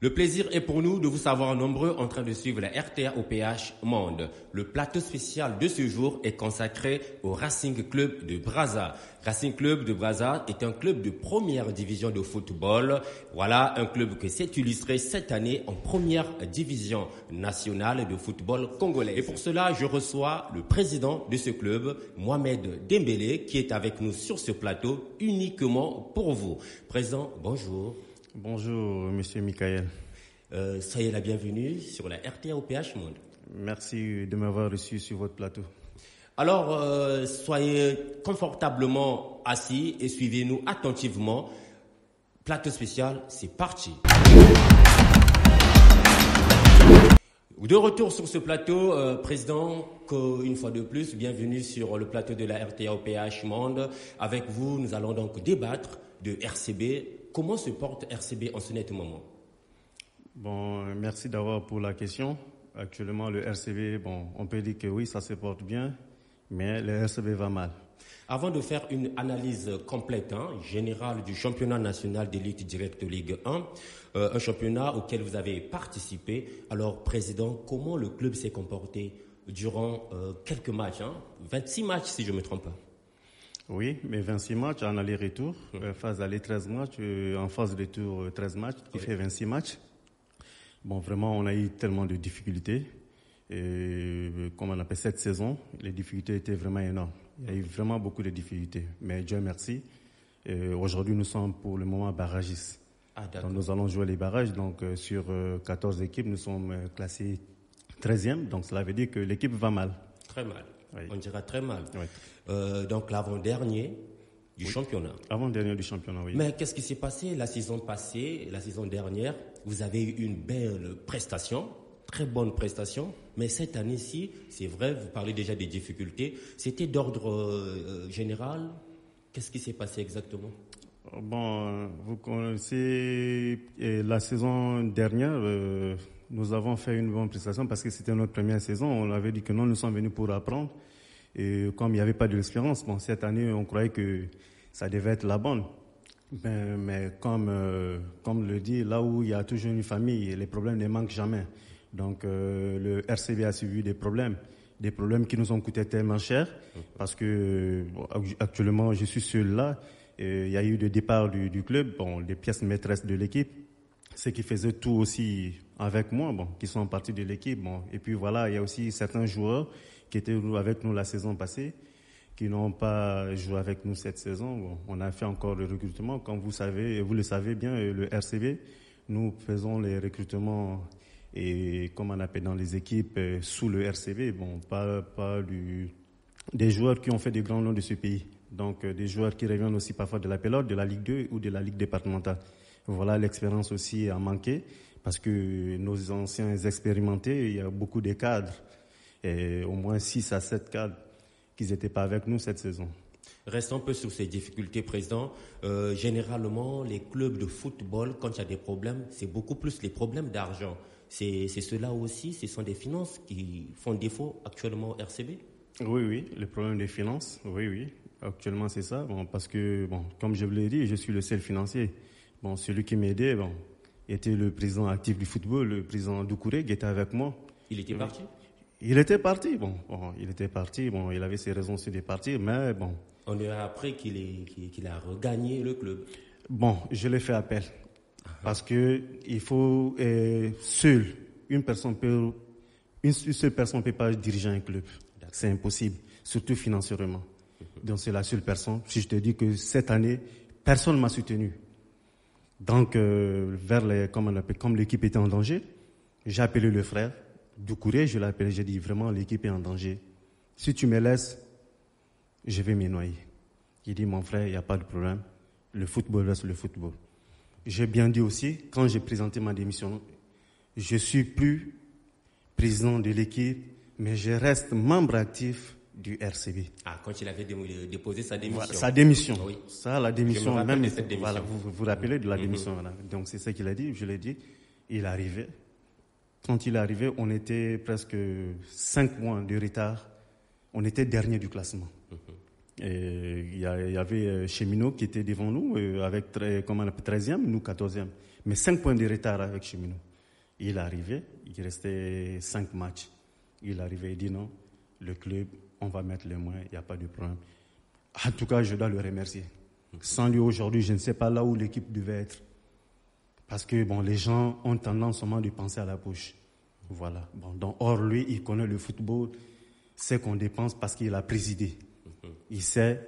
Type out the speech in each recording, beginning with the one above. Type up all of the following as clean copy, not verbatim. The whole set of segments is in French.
Le plaisir est pour nous de vous savoir nombreux en train de suivre la RTA OPH Monde. Le plateau spécial de ce jour est consacré au Racing Club de Brazza. Racing Club de Brazza est un club de première division de football. Voilà un club qui s'est illustré cette année en première division nationale de football congolais. Et pour cela, je reçois le président de ce club, Mohamed Dembélé, qui est avec nous sur ce plateau uniquement pour vous. Président, bonjour. Bonjour, monsieur Michael. Soyez la bienvenue sur la RTA OPH Monde. Merci de m'avoir reçu sur votre plateau. Alors, soyez confortablement assis et suivez-nous attentivement. Plateau spécial, c'est parti. De retour sur ce plateau, Président, une fois de plus, bienvenue sur le plateau de la RTA OPH Monde. Avec vous, nous allons donc débattre de RCB. Comment se porte RCB en ce net moment? Bon, merci d'abord pour la question. Actuellement, le RCB, on peut dire que oui, ça se porte bien, mais le RCB va mal. Avant de faire une analyse complète, générale du championnat national d'élite directe Ligue 1, un championnat auquel vous avez participé. Alors, Président, comment le club s'est comporté durant quelques matchs, 26 matchs si je ne me trompe pas? Oui, mais 26 matchs en aller-retour, phase aller 13 matchs, en phase de retour 13 matchs, qui fait 26 matchs. Bon, vraiment, on a eu tellement de difficultés. Et, comme on appelle cette saison, les difficultés étaient vraiment énormes. Il y a eu vraiment beaucoup de difficultés. Mais Dieu merci, aujourd'hui, nous sommes pour le moment barragistes. Donc, nous allons jouer les barrages. Donc, sur 14 équipes, nous sommes classés 13e. Donc, cela veut dire que l'équipe va mal. Très mal. Oui. On dira très mal. Oui. Donc l'avant-dernier du championnat. Avant-dernier du championnat, oui. Mais qu'est-ce qui s'est passé la saison passée, la saison dernière? Vous avez eu une belle prestation, très bonne prestation. Mais cette année-ci, c'est vrai, vous parlez déjà des difficultés. C'était d'ordre général. Qu'est-ce qui s'est passé exactement? Bon, vous connaissez la saison dernière, nous avons fait une bonne prestation parce que c'était notre première saison. On avait dit que non, nous sommes venus pour apprendre. Et comme il n'y avait pas de l'expérience, cette année, on croyait que ça devait être la bonne. Mais comme le dit, là où il y a toujours une famille, les problèmes ne manquent jamais. Donc, le RCB a suivi des problèmes qui nous ont coûté tellement cher parce que actuellement, je suis seul là. Il y a eu le départ du club, les pièces maîtresses de l'équipe, ceux qui faisaient tout aussi avec moi, qui sont partis de l'équipe. Et puis voilà, il y a aussi certains joueurs qui étaient avec nous la saison passée, qui n'ont pas joué avec nous cette saison. On a fait encore le recrutement. Comme vous le savez bien, le RCB, nous faisons les recrutements et comme on appelle dans les équipes sous le RCB, pas des joueurs qui ont fait des grands noms de ce pays. Donc des joueurs qui reviennent aussi parfois de la pelote, de la Ligue 2 ou de la Ligue départementale. Voilà, l'expérience aussi a manqué parce que nos anciens expérimentés, il y a beaucoup de cadres, et au moins 6 à 7 cadres qui n'étaient pas avec nous cette saison. Restons un peu sur ces difficultés, Président. Généralement, les clubs de football, quand il y a des problèmes, c'est beaucoup plus les problèmes d'argent. C'est cela aussi, ce sont des finances qui font défaut actuellement au RCB? Oui, les problèmes des finances, oui. Actuellement, c'est ça. Parce que, comme je vous l'ai dit, je suis le seul financier. Celui qui m'aidait, était le président actif du football, le président Doucouré, qui était avec moi. Il était parti? Il était parti. Il était parti. Il avait ses raisons aussi de partir, mais On a appris qu'il a regagné le club. Je l'ai fait appel. Parce que il faut seule personne peut pas diriger un club. C'est impossible, surtout financièrement. Donc c'est la seule personne. Si je te dis que cette année, personne ne m'a soutenu. Donc comme l'équipe était en danger, j'ai appelé le frère Doucouré, je l'ai appelé, j'ai dit vraiment l'équipe est en danger. Si tu me laisses, je vais me noyer. Il dit mon frère, il n'y a pas de problème. Le football reste le football. J'ai bien dit aussi, quand j'ai présenté ma démission, je suis plus président de l'équipe, mais je reste membre actif du RCB. Quand il avait déposé sa démission. Voilà, sa démission. Oui. Ça, la démission. Je me rappelle de cette démission. Voilà, vous vous rappelez de la démission. Voilà. Donc c'est ça qu'il a dit, je l'ai dit. Il est arrivé. Quand il est arrivé, on était presque 5 mois de retard. On était dernier du classement. Et il y avait Cheminot qui était devant nous avec 13e, nous 14e. Mais 5 points de retard avec Cheminot. Il arrivait, il restait 5 matchs. Il arrivait et dit non, le club, on va mettre les moyens, il n'y a pas de problème. En tout cas, je dois le remercier. Sans lui aujourd'hui, je ne sais pas là où l'équipe devait être. Parce que les gens ont tendance seulement de penser à la poche. Voilà. Donc, or, lui, il connaît le football, sait qu'on dépense parce qu'il a présidé. Il sait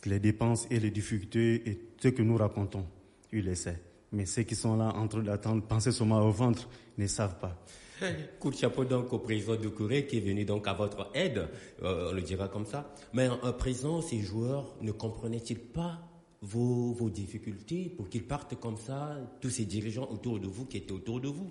les dépenses et les difficultés et ce que nous racontons. Il le sait. Mais ceux qui sont là en train d'attendre, penser seulement au ventre, ne savent pas. Coup de chapeau donc au président de Corée qui est venu donc à votre aide, on le dira comme ça. Mais président, ces joueurs ne comprenaient-ils pas vos difficultés pour qu'ils partent comme ça, tous ces dirigeants autour de vous qui étaient autour de vous?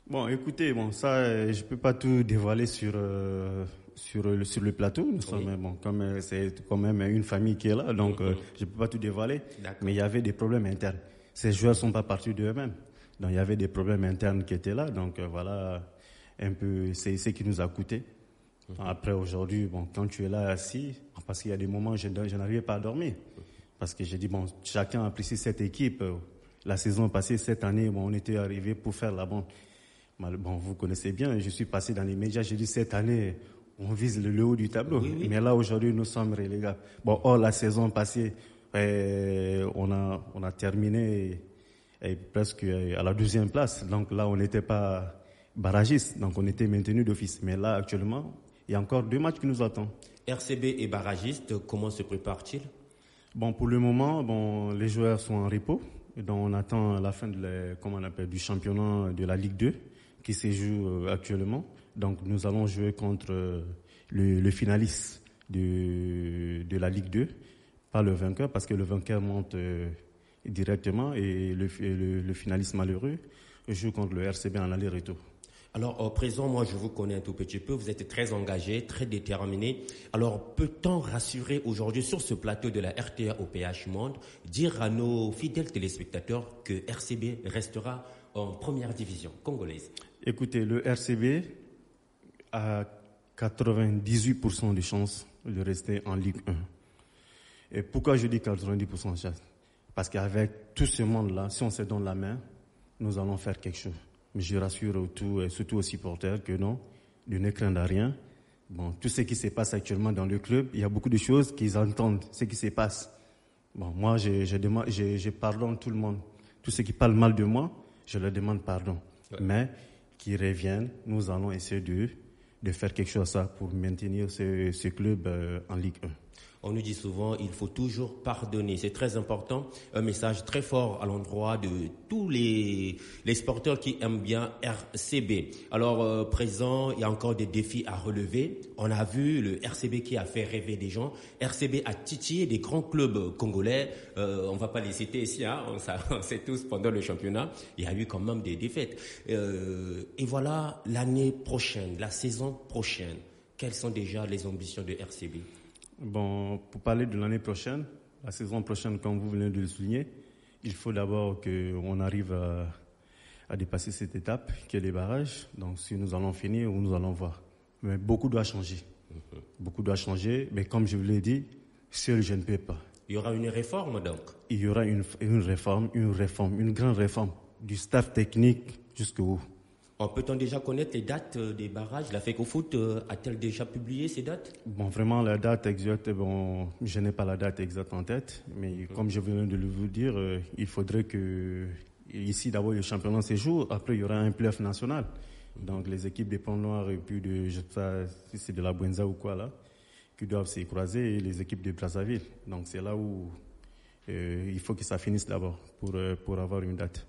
Bon, écoutez, ça, je peux pas tout dévoiler sur le plateau. Nous sommes, comme c'est quand même une famille qui est là, donc je peux pas tout dévoiler. Mais il y avait des problèmes internes. Ces joueurs sont pas partis d'eux-mêmes. Donc il y avait des problèmes internes qui étaient là. Donc voilà, un peu, c'est ce qui nous a coûté. Après aujourd'hui, quand tu es là assis, parce qu'il y a des moments où je n'arrivais pas à dormir. Parce que j'ai dit, chacun apprécie cette équipe. La saison passée, cette année, on était arrivé pour faire la bande. Vous connaissez bien, je suis passé dans les médias, j'ai dit cette année, on vise le haut du tableau. Oui. Mais là, aujourd'hui, nous sommes relégables. Or, la saison passée, on a terminé presque à la 12e place. Donc là, on n'était pas barragiste, donc on était maintenu d'office. Mais là, actuellement, il y a encore 2 matchs qui nous attendent. RCB et barragiste, comment se prépare-t-il? Pour le moment, les joueurs sont en repos. Donc on attend la fin du championnat de la Ligue 2 qui se joue actuellement. Donc nous allons jouer contre le finaliste de la Ligue 2, pas le vainqueur, parce que le vainqueur monte directement et le finaliste malheureux joue contre le RCB en aller-retour. Alors, au présent, moi, je vous connais un tout petit peu. Vous êtes très engagé, très déterminé. Alors, peut-on rassurer aujourd'hui sur ce plateau de la RTA au PH Monde, dire à nos fidèles téléspectateurs que RCB restera en première division congolaise? Écoutez, le RCB a 98% de chances de rester en Ligue 1. Et pourquoi je dis 90% de chances? Parce qu'avec tout ce monde-là, si on se donne la main, nous allons faire quelque chose. Mais je rassure surtout aux supporters que non, de ne craindre rien. Tout ce qui se passe actuellement dans le club, il y a beaucoup de choses qu'ils entendent, ce qui se passe. Moi, je pardonne tout le monde. Tous ceux qui parlent mal de moi, je leur demande pardon. Ouais. Mais qu'ils reviennent, nous allons essayer de faire quelque chose à ça pour maintenir ce club en Ligue 1. On nous dit souvent, il faut toujours pardonner. C'est très important. Un message très fort à l'endroit de tous les sporteurs qui aiment bien RCB. Alors, président, il y a encore des défis à relever. On a vu le RCB qui a fait rêver des gens. RCB a titillé des grands clubs congolais. On va pas les citer ici, on sait tous pendant le championnat. Il y a eu quand même des défaites. Et voilà, l'année prochaine, la saison prochaine, quelles sont déjà les ambitions de RCB? Pour parler de l'année prochaine, la saison prochaine, comme vous venez de le souligner, il faut d'abord qu'on arrive à dépasser cette étape qui est les barrages. Donc, si nous allons finir ou nous allons voir. Mais beaucoup doit changer. Beaucoup doit changer, mais comme je vous l'ai dit, seul je ne peux pas. Il y aura une réforme donc? Il y aura une réforme, une grande réforme, du staff technique jusqu'au haut. Peut-on déjà connaître les dates des barrages? La FECOFOOT a-t-elle déjà publié ces dates? Vraiment, la date exacte, je n'ai pas la date exacte en tête, mais comme je viens de vous dire, il faudrait que, ici d'abord le championnat se joue, après il y aura un play-off national. Donc les équipes des Ponts Noirs et puis je sais pas si c'est de la Buenza ou quoi là, qui doivent se croiser, et les équipes de Brazzaville. Donc c'est là où il faut que ça finisse d'abord pour avoir une date.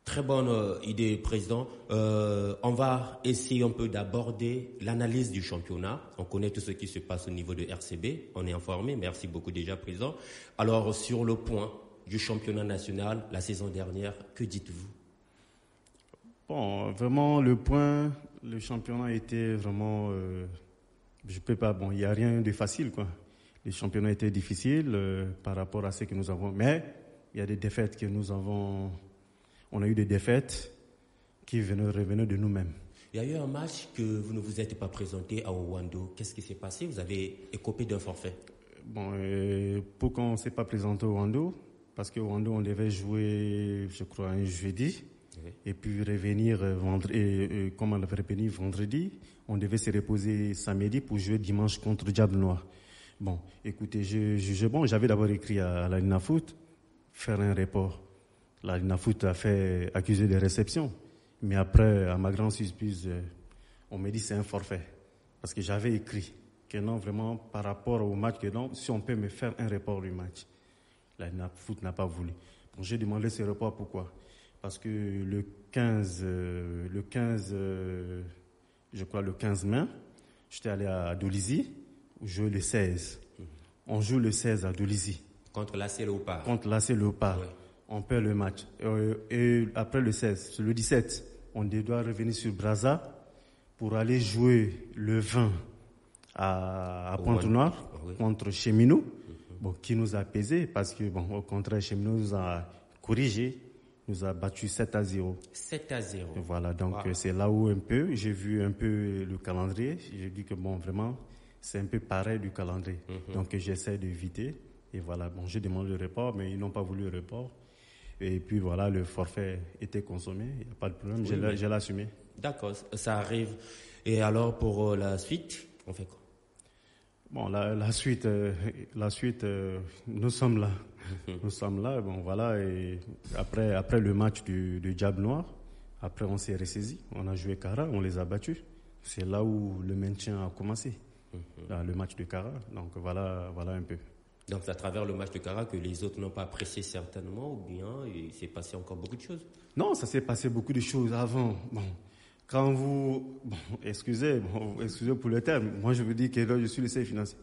Très bonne idée, Président. On va essayer un peu d'aborder l'analyse du championnat. On connaît tout ce qui se passe au niveau de RCB. On est informé. Merci beaucoup déjà, Président. Alors, sur le point du championnat national, la saison dernière, que dites-vous? Vraiment, le championnat était vraiment... je peux pas... il n'y a rien de facile, quoi. Le championnat était difficile par rapport à ce que nous avons. Mais il y a des défaites que nous avons... On a eu des défaites qui revenaient de nous-mêmes. Il y a eu un match que vous ne vous êtes pas présenté à Owando. Qu'est-ce qui s'est passé? Vous avez écopé d'un forfait. Bon, pourquoi on ne s'est pas présenté au Wando? Parce qu'au Wando, on devait jouer, je crois, un jeudi. Oui. Et puis revenir vendredi. On devait se reposer samedi pour jouer dimanche contre Diable Noir. Bon, écoutez, j'avais d'abord écrit à la Linafoot, faire un report. La Linafoot a fait accuser de réception. Mais après, à ma grande surprise, on m'a dit c'est un forfait. Parce que j'avais écrit que non, vraiment, par rapport au match, que non, si on peut me faire un report du match. La Linafoot n'a pas voulu. Bon, j'ai demandé ce report, pourquoi? Parce que le 15 mai, j'étais allé à Dolisie, jouer le 16. On joue le 16 à Dolisie. Contre l'AC Léopard. Contre l'AC Léopard. Oui. On perd le match. Et après le 16, le 17, on doit revenir sur Brazza pour aller jouer le 20 à Pointe-Noire contre Cheminot, qui nous a pesé parce que, au contraire, Cheminot nous a corrigé, nous a battu 7-0. 7-0. Voilà, donc c'est là où j'ai vu un peu le calendrier. J'ai dit que vraiment, c'est un peu pareil du calendrier. Donc j'essaie d'éviter. Et voilà, j'ai demandé le report, mais ils n'ont pas voulu le report. Et puis voilà, le forfait était consommé, il n'y a pas de problème, je l'ai assumé. D'accord, ça arrive. Et alors pour la suite, on fait quoi? Bon, la suite, nous sommes là. Nous sommes là, voilà, et après le match du Diable Noir, après on s'est ressaisi, on a joué Cara, on les a battus. C'est là où le maintien a commencé, le match de Cara, donc voilà un peu. Donc c'est à travers le match de Cara que les autres n'ont pas apprécié certainement, ou bien il s'est passé encore beaucoup de choses? Non, ça s'est passé beaucoup de choses avant. Quand vous... excusez pour le terme, moi je vous dis que là je suis le conseiller financier.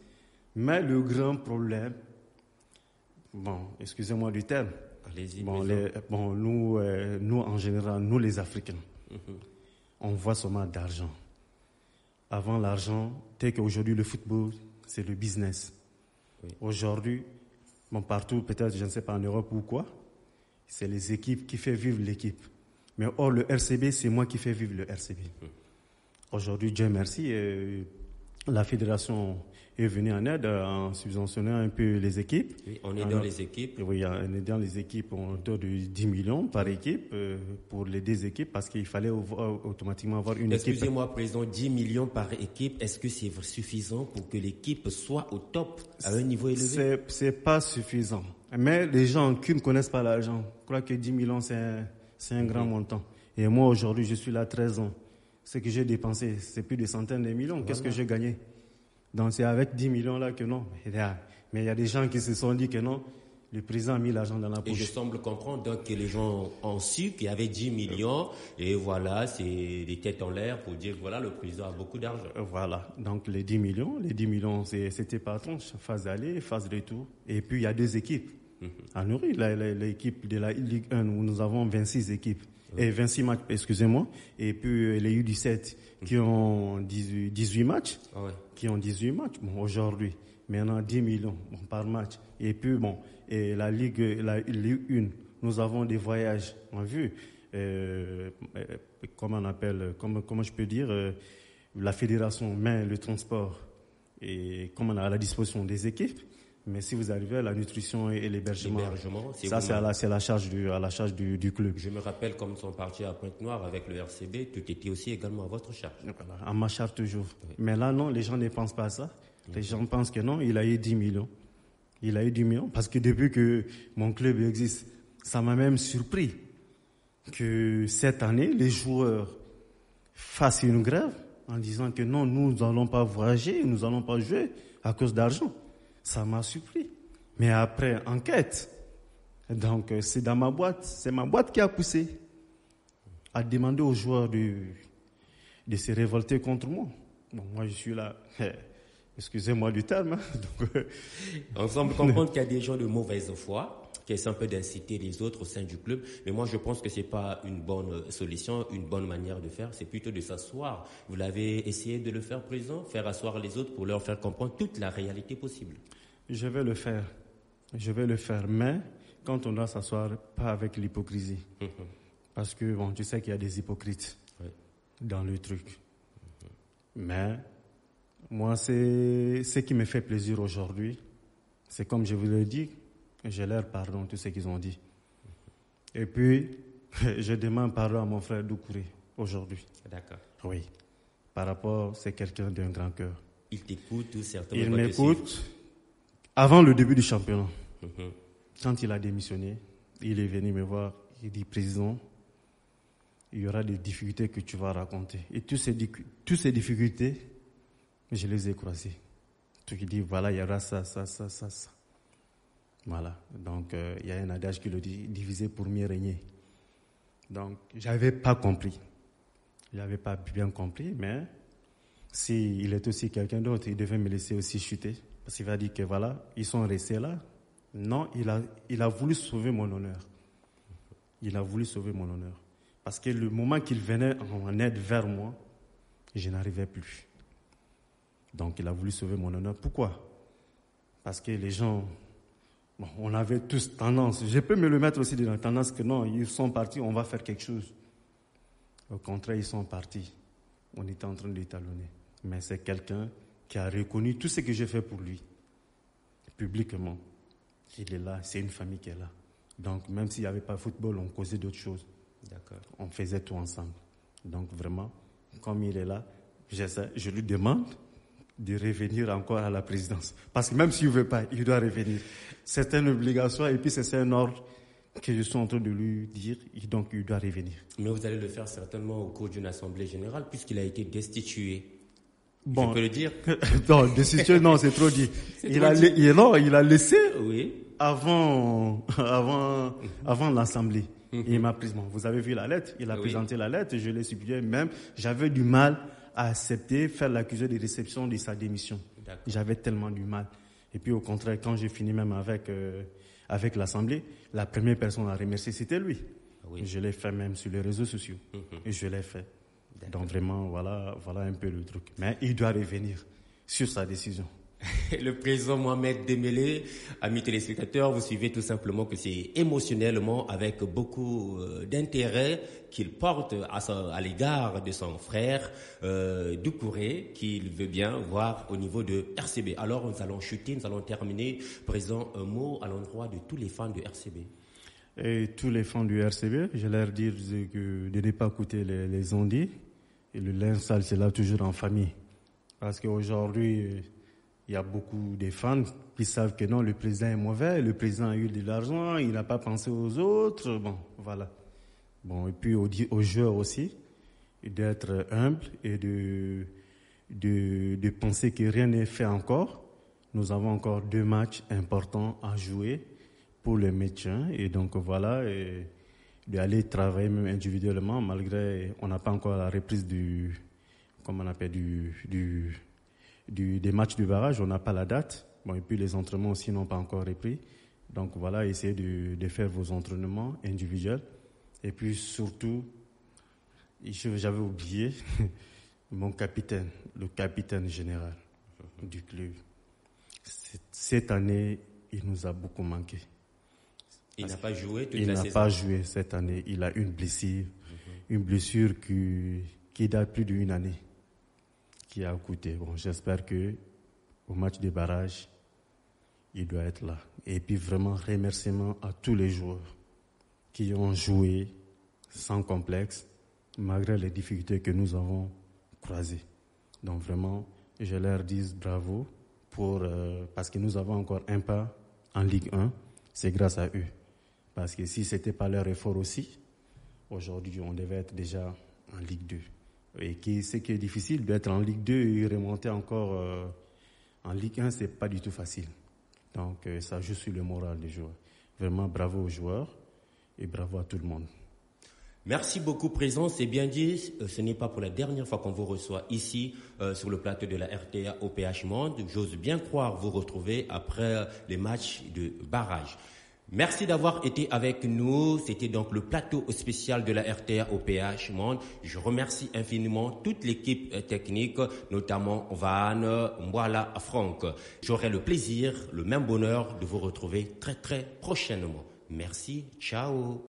Mais le grand problème, excusez-moi du terme, allez-y, nous en général, nous les Africains, on voit seulement d'argent. Avant l'argent, tel qu'aujourd'hui le football, c'est le business. Oui. Aujourd'hui, partout, peut-être, je ne sais pas en Europe ou quoi, c'est les équipes qui font vivre l'équipe. Mais or, le RCB, c'est moi qui fais vivre le RCB. Aujourd'hui, Dieu merci, la fédération est venue en aide en subventionnant un peu les équipes. Oui, en aidant les équipes. Oui, en aidant les équipes en hauteur de 10 millions par équipe pour les deux équipes parce qu'il fallait automatiquement avoir une équipe. Excusez-moi, Président, 10 millions par équipe, est-ce que c'est suffisant pour que l'équipe soit au top, à un niveau élevé? C'est pas suffisant. Mais les gens qui ne connaissent pas l'argent croient que 10 millions, c'est un grand montant. Et moi, aujourd'hui, je suis là 13 ans. Ce que j'ai dépensé, c'est plus de centaines de millions. Voilà. Qu'est-ce que j'ai gagné? Donc, c'est avec 10 millions là que non. Mais il y a des gens qui se sont dit que non, le président a mis l'argent dans la poche. Et je semble comprendre donc que les gens ont su qu'il y avait 10 millions. Et voilà, c'est des têtes en l'air pour dire que voilà, le président a beaucoup d'argent. Voilà. Donc, les 10 millions, c'était par tranche. Phase d'aller, phase de retour. Et puis, il y a deux équipes. À nourrir l'équipe de la Ligue 1 où nous avons 26 équipes. Et 26 matchs, excusez-moi. Et puis les U17 qui ont 18 matchs. Qui ont 18 matchs. Aujourd'hui, maintenant 10 millions par match. Et puis et la Ligue 1, nous avons des voyages en vue. Comment je peux dire, la fédération met le transport et comme on a à la disposition des équipes. Mais si vous arrivez à la nutrition et l'hébergement, ça c'est à la charge du club. Je me rappelle comme ils sont partis à Pointe-Noire avec le RCB, tout était aussi également à votre charge. Voilà, à ma charge toujours. Oui. Mais là non, les gens ne pensent pas à ça. Les gens pensent que non, il a eu 10 millions. Il a eu 10 millions parce que depuis que mon club existe, ça m'a même surpris que cette année, les joueurs fassent une grève en disant que non, nous n'allons pas voyager, nous n'allons pas jouer à cause d'argent. Ça m'a surpris. Mais après enquête, donc c'est dans ma boîte, c'est ma boîte qui a poussé à demander aux joueurs de se révolter contre moi. Moi je suis là, excusez-moi du terme. Donc, on semble comprendre qu'il y a des gens de mauvaise foi qui essaient un peu d'inciter les autres au sein du club. Mais moi je pense que c'est pas une bonne solution, une bonne manière de faire. C'est plutôt de s'asseoir. Vous l'avez essayé de le faire, Président, faire asseoir les autres pour leur faire comprendre toute la réalité possible. Je vais le faire, mais quand on doit s'asseoir, pas avec l'hypocrisie. Parce que, tu sais qu'il y a des hypocrites dans le truc. Mais, moi, c'est ce qui me fait plaisir aujourd'hui, C'est comme je vous l'ai dit, je leur pardonne tout ce qu'ils ont dit. Et puis, je demande pardon à mon frère Doucouré aujourd'hui. D'accord. Oui. Par rapport, c'est quelqu'un d'un grand cœur. Il t'écoute ou certainement? Il m'écoute avant le début du championnat. Quand il a démissionné, il est venu me voir. Il dit, président, il y aura des difficultés que tu vas raconter. Et toutes ces difficultés, je les ai croisées. Il dit, voilà, il y aura ça. Voilà. Donc, il y a un adage qui le dit, diviser pour mieux régner. Donc, j'avais pas compris. Je n'avais pas bien compris, mais s'il est aussi quelqu'un d'autre, il devait me laisser aussi chuter. Parce qu'il va dire que voilà, ils sont restés là. Non, il a voulu sauver mon honneur. Il a voulu sauver mon honneur. Parce que le moment qu'il venait en aide vers moi, je n'arrivais plus. Donc, il a voulu sauver mon honneur. Pourquoi? Parce que les gens, on avait tous tendance, je peux me le mettre aussi dans la tendance que non, ils sont partis, on va faire quelque chose. Au contraire, ils sont partis. On était en train de l'étalonner. Mais c'est quelqu'un qui a reconnu tout ce que j'ai fait pour lui, publiquement. Il est là, c'est une famille qui est là. Donc, même s'il n'y avait pas de football, on causait d'autres choses. D'accord. On faisait tout ensemble. Donc, vraiment, comme il est là, je lui demande de revenir encore à la présidence. Parce que même s'il ne veut pas, il doit revenir. C'est une obligation et puis c'est un ordre que je suis en train de lui dire, donc il doit revenir. Mais vous allez le faire certainement au cours d'une assemblée générale puisqu'il a été destitué. Bon, je peux le dire? Non, destitué, non, c'est trop dit. Il a laissé avant l'assemblée. Il m'a pris. Bon, vous avez vu la lettre, il a présenté la lettre, je l'ai supplié même. J'avais du mal à accepter, faire l'accusé de réception de sa démission. D'accord. J'avais tellement du mal. Et puis au contraire, quand j'ai fini même avec l'assemblée, la première personne à remercier, c'était lui. Oui. Je l'ai fait même sur les réseaux sociaux. Et je l'ai fait. D'accord. Donc vraiment, voilà un peu le truc. Mais il doit revenir sur sa décision. Le président Mohamed Dembélé, amis téléspectateurs, vous suivez tout simplement que c'est émotionnellement avec beaucoup d'intérêt qu'il porte à l'égard de son frère Doucouré, qu'il veut bien voir au niveau de RCB. Alors nous allons terminer. Président, un mot à l'endroit de tous les fans de RCB. Et tous les fans du RCB, je leur dis de ne pas écouter les ondits. Et le linge sale, c'est là toujours en famille. Parce qu'aujourd'hui, il y a beaucoup de fans qui savent que non, le président est mauvais, le président a eu de l'argent, il n'a pas pensé aux autres. Bon, voilà. Bon, et puis aux joueurs aussi, d'être humble et de penser que rien n'est fait encore. Nous avons encore 2 matchs importants à jouer pour le maintien. Et donc voilà, et d'aller travailler même individuellement, malgré on n'a pas encore la reprise des matchs du barrage, on n'a pas la date. Bon, et puis les entraînements aussi n'ont pas encore repris. Donc voilà, essayez de faire vos entraînements individuels. Et puis surtout, j'avais oublié mon capitaine, le capitaine général du club. Cette année, il nous a beaucoup manqué. Il n'a pas joué toute la saison. Il n'a pas joué cette année. Il a une blessure qui date plus d'1 année, qui a coûté. Bon, j'espère que au match de barrage, il doit être là. Et puis vraiment, remerciement à tous les joueurs qui ont joué sans complexe, malgré les difficultés que nous avons croisées. Donc vraiment, je leur dis bravo parce que nous avons encore un pas en Ligue 1. C'est grâce à eux. Parce que si ce n'était pas leur effort aussi, aujourd'hui, on devait être déjà en Ligue 2. Et ce qui est difficile, d'être en Ligue 2 et remonter encore en Ligue 1, ce n'est pas du tout facile. Donc, ça joue sur le moral des joueurs. Vraiment, bravo aux joueurs et bravo à tout le monde. Merci beaucoup, Président. C'est bien dit. Ce n'est pas pour la dernière fois qu'on vous reçoit ici sur le plateau de la RTA au PH Monde. J'ose bien croire vous retrouver après les matchs de barrage. Merci d'avoir été avec nous. C'était donc le plateau spécial de la RTA au PH Monde. Je remercie infiniment toute l'équipe technique, notamment Van, Mwala, Franck. J'aurai le plaisir, le même bonheur de vous retrouver très très prochainement. Merci. Ciao.